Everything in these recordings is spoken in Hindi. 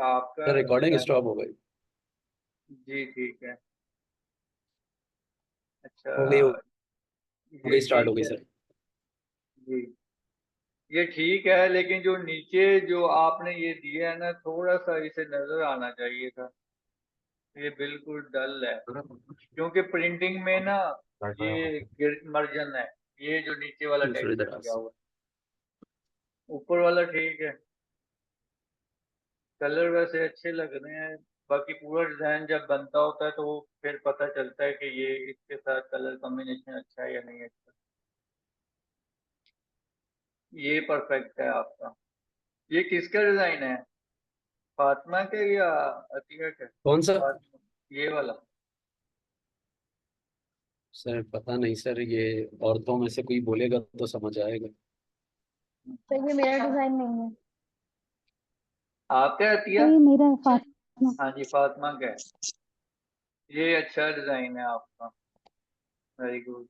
आपका सर रिकॉर्डिंग डिजाइन। स्टॉप हो गई। जी ठीक है। अच्छा। हो गई, हो ये गई, स्टार्ट हो ठीक गई है। सर। जी। ये ठीक है, लेकिन जो नीचे जो आपने ये दिया है ना, थोड़ा सा इसे नजर आना चाहिए था। ये बिल्कुल डल है, क्योंकि प्रिंटिंग में ना ये मर्जन है। ये जो नीचे वाला दूसरी टेक्सचर तरह दिया से। हुआ है, ऊपर वाला ठीक है। कलर वैसे अच्छे लग रहे हैं। बाकी पूरा डिजाइन जब बनता होता है तो वो फिर पता चलता है कि ये इसके साथ कलर कॉम्बिनेशन अच्छा है या नहीं अच्छा। ये परफेक्ट है आपका। ये किसका डिजाइन है? फातिमा के या अतिया के? कौन सा? फातिमा, ये वाला। सर पता नहीं सर, ये औरतों में से कोई बोलेगा तो समझ आएगा। तो ये मेरा डिजाइन नहीं है। आपका तो अतिया? ये मेरा है फातिमा। हाँ जी, फातिमा का है। ये अच्छा डिजाइन है आपका। Very good.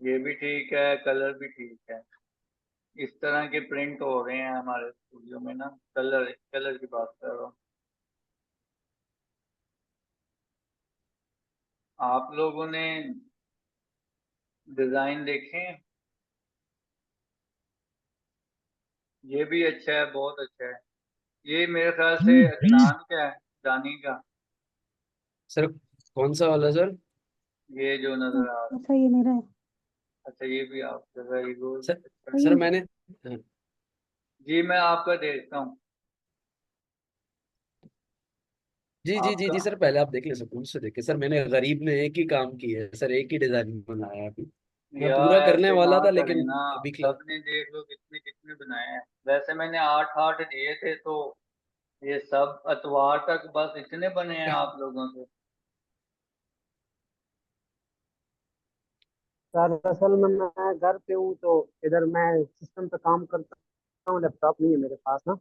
ये भी ठीक है, कलर भी ठीक है। इस तरह के प्रिंट हो रहे हैं हमारे स्टूडियो में ना। कलर कलर की बात कर रहा हूँ। आप लोगों ने डिजाइन देखे हैं? ये भी अच्छा है, बहुत अच्छा है। ये मेरे ख्याल से अदनान का है, दानी का। सर कौन सा वाला सर? ये जो नजर आ रहा है। अच्छा ये मेरा है। अच्छा, ये भी आपका, वेरी गुड। सर अच्छा। तो सर ये मैंने, हाँ, जी, मैं आपका देखता हूँ। जी जी जी आपका। जी सर, पहले आप देख ले सर, मुझसे देखे सर, मैंने गरीब ने एक ही काम किया है सर, एक ही डिजाइन बनाया है अभी। मैं यार पूरा करने ऐसे ना वाला था करें लेकिन ना। अभी सबने देख लो कितने कितने बनाए हैं। वैसे मैंने 8 8 दिए थे, तो ये सब अतवार तक बस इतने बने हैं आप लोगों से। सर असल में मैं घर पे हूँ तो इधर मैं सिस्टम पे काम करता हूँ। लैपटॉप नहीं है मेरे पास ना।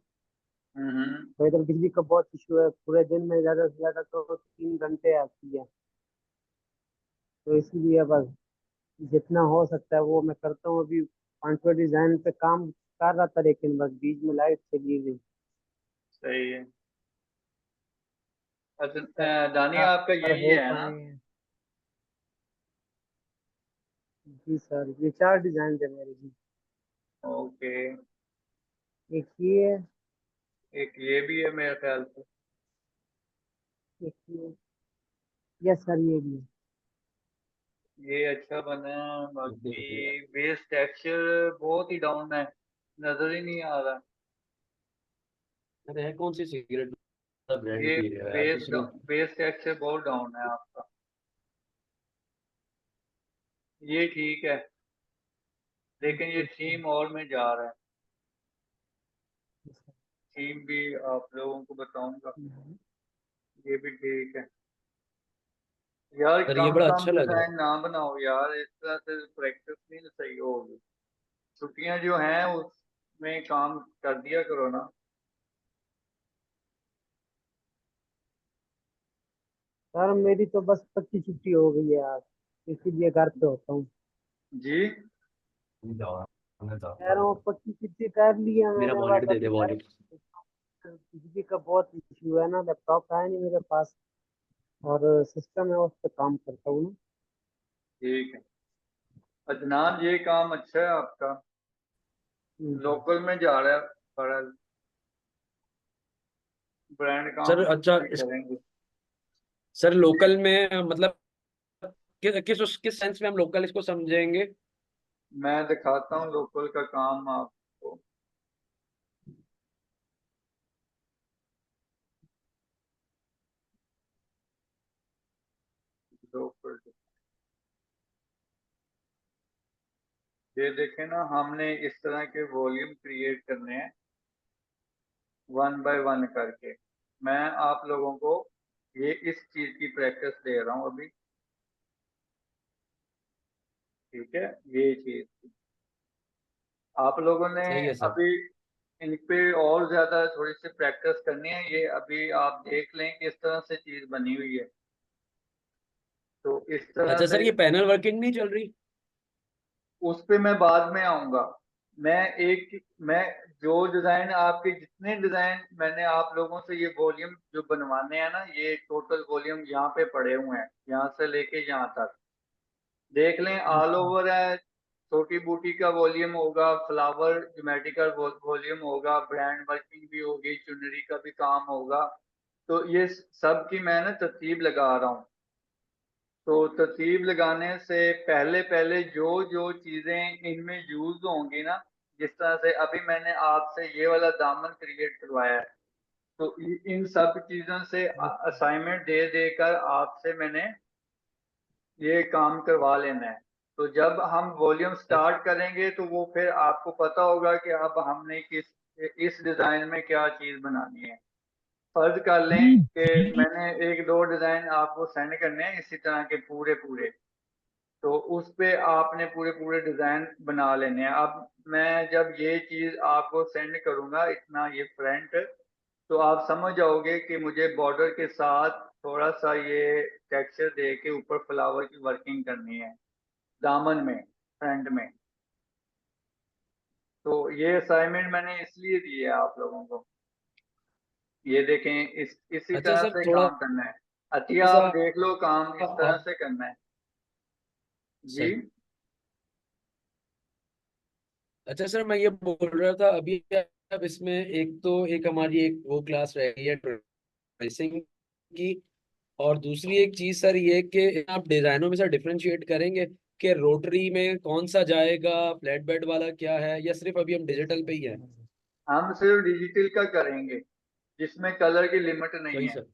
हम्म। तो इधर बिजली का बहुत इशू है। पूरे दिन में ज़्यादा से ज़्यादा तो 3 घंटे आती है। तो इसीलिए बस जितना हो सकता है वो मैं करता हूँ। अभी 5 डिजाइन पे काम कर रहा था, लेकिन बस बीच में लाइट चली गई। सही है। अच्छा, दानिया आपका सर यही हो है ना? पाए हैं। जी सर, ये 4 डिजाइन थे मेरे जी। ओके। एक ये है, एक ये भी है मेरे ख्याल से। एक ये। यस सर, ये भी है। ये अच्छा बना है। क्लियर। बाकी बेस टेक्सचर बहुत ही डाउन है, नजर ही नहीं आ रहा। अरे है कौन सी सिगरेट ब्रांड ये की है यार दूसरी? बेस टेक्सचर बहुत डाउन है आपका। ये ठीक है, लेकिन ये थीम और में जा रहा है। थीम भी आप लोगों को बताऊंगा। ये भी ठीक है। यार सर ये कम बड़ा कम अच्छा लग रहा डिजाइन ना बनाओ यार, इस तरह से प्रैक्टिस नहीं सही होगी। छुट्टियां जो हैं उसमें काम कर दिया करो ना। सर मेरी तो बस पक्की छुट्टी हो गई है आज, इसीलिए घर पे होता हूँ। जी। कह रहा हूँ पक्की छुट्टी कर ली है मेरा मैंने, वॉलेट बस दे दे, अभी घर। वॉलेट। बिजली का बहुत इशू है ना, लैपटॉप है नहीं मेरे पास। और सिस्टम है, उस पर काम करता हूँ ना। ठीक है। अदनान, ये काम अच्छा है आपका। हम्म। लोकल में जा रहा है, बड़ा ब्रांड सर काम अच्छा भी करेंगे। सर लोकल में मतलब किस सेंस में हम लोकल इसको समझेंगे? मैं दिखाता हूँ लोकल का काम आपको। लोकल, ये देखें ना, हमने इस तरह के वॉल्यूम क्रिएट करने हैं, 1 बाय 1 करके। मैं आप लोगों को ये इस चीज की प्रैक्टिस दे रहा हूँ अभी। ठीक है, ये चीज आप लोगों ने सही है सर। अभी इन पे और ज्यादा थोड़ी सी प्रैक्टिस करनी है। ये अभी आप देख लें किस तरह से चीज बनी हुई है, तो इस तरह अच्छा से। सर, ये पैनल वर्किंग नहीं चल रही? उस पे मैं बाद में आऊंगा। मैं जो डिजाइन आपके जितने डिजाइन मैंने आप लोगों से ये वॉल्यूम जो बनवाने हैं ना, ये टोटल वॉल्यूम यहाँ पे पड़े हुए हैं, यहाँ से लेके यहाँ तक देख लें, ऑल अच्छा। ओवर है। छोटी बूटी का वॉल्यूम होगा, फ्लावर ज्योमेट्रिकल वॉल्यूम होगा, ब्रांड वर्किंग भी होगी, चुनरी का भी काम होगा। तो ये सब की मैं ना तरतीब लगा रहा हूँ। तो तरतीब लगाने से पहले पहले जो जो चीजें इनमें यूज होंगी ना, जिस तरह से अभी मैंने आपसे ये वाला दामन क्रिएट करवाया है, तो इन सब चीजों से असाइनमेंट दे देकर आपसे मैंने ये काम करवा लेना है। तो जब हम वॉल्यूम स्टार्ट करेंगे तो वो फिर आपको पता होगा कि अब हमने इस डिजाइन में क्या चीज बनानी है। फर्ज कर लें कि मैंने एक दो डिजाइन आपको सेंड करने हैं इसी तरह के पूरे पूरे, तो उस पे आपने पूरे पूरे डिजाइन बना लेने हैं। अब मैं जब ये चीज आपको सेंड करूंगा, इतना ये फ्रंट, तो आप समझ जाओगे कि मुझे बॉर्डर के साथ थोड़ा सा ये टेक्सचर दे के ऊपर फ्लावर की वर्किंग करनी है दामन में, फ्रंट में। तो ये असाइनमेंट मैंने इसलिए दी है आप लोगों को। ये देखें, इसी अच्छा तरह सर, से थोड़ा काम करना है। अतिया सा आप देख लो, काम इस तरह आप से करना है। जी सही। अच्छा सर, मैं ये बोल रहा था अभी, अब इसमें एक हमारी एक वो क्लास रह गई है ट्रेसिंग की, और दूसरी एक चीज सर ये कि आप डिजाइनों में सर डिफरेंशिएट करेंगे कि रोटरी में कौन सा जाएगा, फ्लैट बेड वाला क्या है, या सिर्फ अभी हम डिजिटल पे ही है? हम सिर्फ डिजिटल का करेंगे, जिसमें कलर की लिमिट नहीं वही है। सर,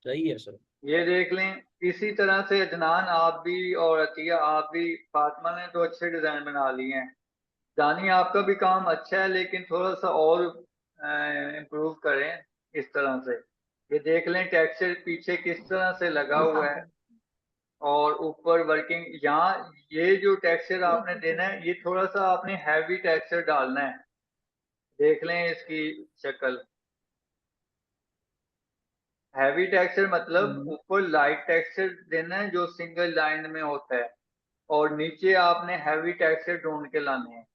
सही है सर। ये देख लें, इसी तरह से अदनान आप भी और अतिया आप भी, फातिमा ने तो अच्छे डिजाइन बना लिए हैं। दानी आपका भी काम अच्छा है, लेकिन थोड़ा सा और इम्प्रूव करें इस तरह से। ये देख लें टेक्सचर पीछे किस तरह से लगा हुआ है, और ऊपर वर्किंग यहाँ। ये जो टेक्सचर आपने देना है, ये थोड़ा सा आपने हैवी टेक्सचर डालना है। देख लें इसकी शक्ल। हैवी टेक्सचर मतलब ऊपर लाइट टेक्सचर देना है जो सिंगल लाइन में होता है, और नीचे आपने हैवी टेक्सचर ढूंढ के लाने हैं।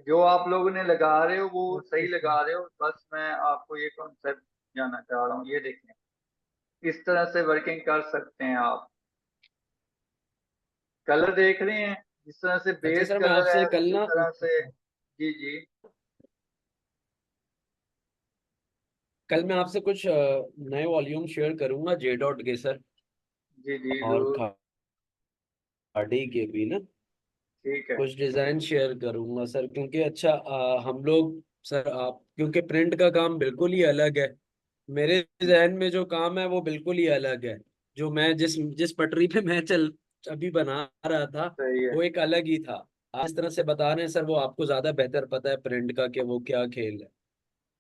जो आप लोगों ने लगा रहे हो वो ओके सही सर। लगा रहे हो, बस मैं आपको ये कॉन्सेप्ट जानना चाह रहा हूँ। ये देखें, इस तरह से वर्किंग कर सकते हैं आप। कलर देख रहे हैं, जिस तरह से अच्छा बेस सर, मैं कलर है आपसे कल उसी ना, तरह से। जी जी। कल मैं आपसे कुछ नए वॉल्यूम शेयर करूंगा जे डॉट के सर, जी जी और जरूर। खाड़ी के भी ना ठीक है। कुछ डिजाइन शेयर करूंगा सर, क्योंकि अच्छा हम लोग सर, आप क्योंकि प्रिंट का काम बिल्कुल ही अलग है, मेरे जहन में जो काम है वो बिल्कुल ही अलग है। जो मैं जिस जिस पटरी पे मैं चल अभी बना रहा था, सही है। वो एक अलग ही था। आप इस तरह से बता रहे हैं सर, वो आपको ज्यादा बेहतर पता है प्रिंट का कि वो क्या खेल है।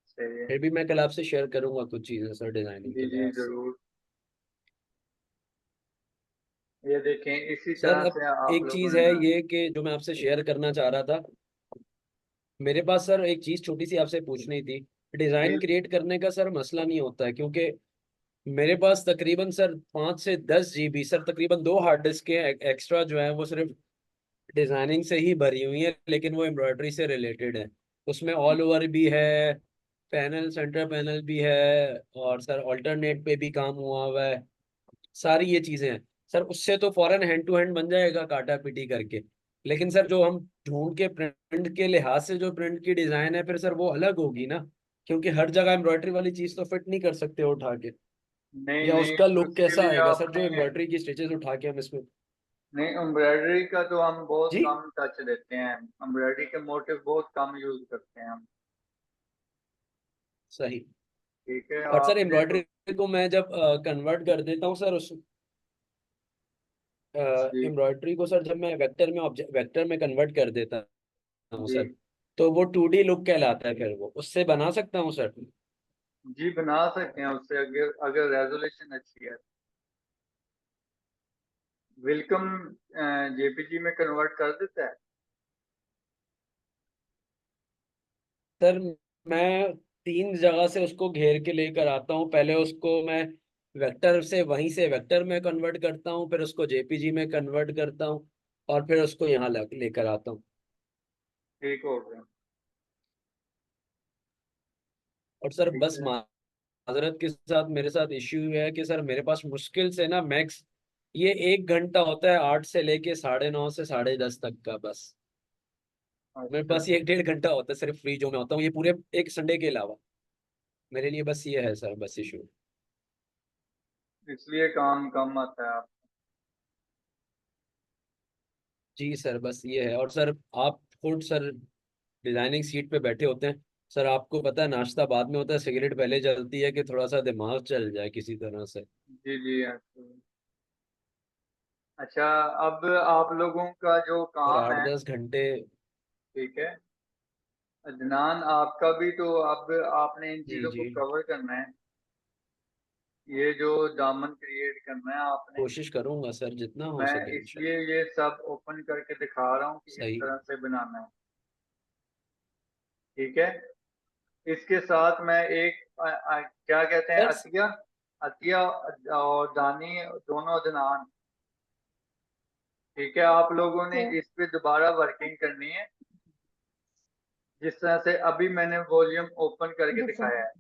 सही है। फिर भी मैं कल आपसे शेयर करूंगा कुछ चीजें सर डिजाइनिंग के जी जी लिहाज से। जरूर। ये देखें, इसी सर तरह अब से आप एक लोगों चीज ने है बना। ये कि जो मैं आपसे शेयर करना चाह रहा था, मेरे पास सर एक चीज छोटी सी आपसे पूछनी थी। जी डिजाइन क्रिएट करने का सर मसला नहीं होता है, क्योंकि मेरे पास तकरीबन सर 5 से 10 GB सर, तकरीबन 2 हार्ड डिस्क के एक्स्ट्रा जो है वो सिर्फ डिजाइनिंग से ही भरी हुई है, लेकिन वो एम्ब्रॉयडरी से रिलेटेड है। उसमें ऑल ओवर भी है, पैनल सेंटर पैनल भी है, और सर अल्टरनेट पे भी काम हुआ हुआ है, सारी ये चीजें हैं। सर उससे तो फौरन हैंड टू हैंड बन जाएगा काटा पीटी करके, लेकिन सर जो हम ढूंढ के प्रिंट के लिहाज से जो प्रिंट की डिजाइन है, फिर सर वो अलग होगी ना, क्योंकि हर जगह एम्ब्रॉयडरी वाली चीज तो फिट नहीं कर सकते वो उठा के। नहीं या नहीं, उसका लुक उसके कैसा लिए आएगा सर, जो आपने, एम्ब्रॉयडरी की स्टिचेस उठा के हम इसमें? नहीं एम्ब्रॉयडरी का तो हम बहुत जी, कम टच देते हैं। एम्ब्रॉयडरी के मोटिव बहुत कम यूज करते हैं हम। सही। ठीक है बट सर आपने तो। एम्ब्रॉयडरी को मैं जब कन्वर्ट कर देता हूँ सर, उस जी एम्ब्रॉयडरी को सर जब मैं वेक्टर में ऑब्जेक्ट वेक्टर में कन्वर्ट कर देता हूँ जी सर, तो वो 2D लुक कहलाता है, फिर वो उससे बना सकता हूँ सर? जी, बना सकते हैं उससे, अगर अगर रेजोल्यूशन अच्छी है। वेलकम जेपीजी में कन्वर्ट कर देता है। सर मैं 3 जगह से उसको घेर के लेकर आता हूँ। पहले उसको मैं वेक्टर से वहीं से वेक्टर में कन्वर्ट करता हूँ, फिर उसको जेपीजी में कन्वर्ट करता हूँ और फिर उसको यहाँ लेकर आता हूँ। ठीक हो गया। और सर ठीक बस है। माजरत के साथ मेरे साथ इश्यू है कि सर मेरे पास मुश्किल से ना मैक्स ये 1 घंटा होता है 8 से लेके 9:30 से 10:30 तक का, बस मेरे अच्छा, पास ये 1-1.5 घंटा होता है सिर्फ फ्री जो मैं होता हूँ, ये पूरे एक संडे के अलावा मेरे लिए बस ये है सर, बस इशू। इसलिए काम कम आता है आप। जी सर बस ये है। और सर आप खुद सर डिजाइनिंग सीट पे बैठे होते हैं सर, आपको पता है नाश्ता बाद में होता है, सिगरेट पहले जलती है कि थोड़ा सा दिमाग चल जाए किसी तरह से। जी जी, अच्छा, अब आप लोगों का जो और काम आठ है, दस घंटे ठीक है अदनान, आपका भी तो अब आपने इन जी चीजों को जी, कवर करना है। ये जो दामन क्रिएट करना है आपने। कोशिश करूंगा सर जितना हो मैं सके इसलिए इंशाल्लाह। ये सब ओपन करके दिखा रहा हूँ कि इस सही। तरह से बनाना है। ठीक है, इसके साथ मैं एक क्या कहते हैं, सर अतिया, अतिया और दानी, दोनों अदनान। ठीक है, आप लोगों ने Okay. इस पे दोबारा वर्किंग करनी है, जिस तरह से अभी मैंने वॉल्यूम ओपन करके जी सर। दिखाया है।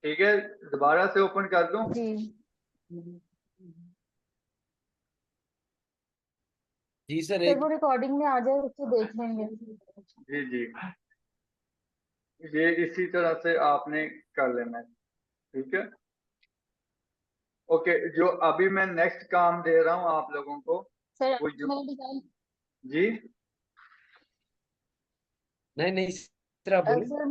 ठीक है, दोबारा से ओपन कर दूं? जी जी सर सर, एक, वो रिकॉर्डिंग में आ जाए उसको देख लेंगे। जी जी, ये इसी तरह से आपने कर लेना है। ठीक है, ओके, जो अभी मैं नेक्स्ट काम दे रहा हूँ आप लोगों को, सर वो मैं डिजाइन जी, नहीं नहीं सर आप बोले। सर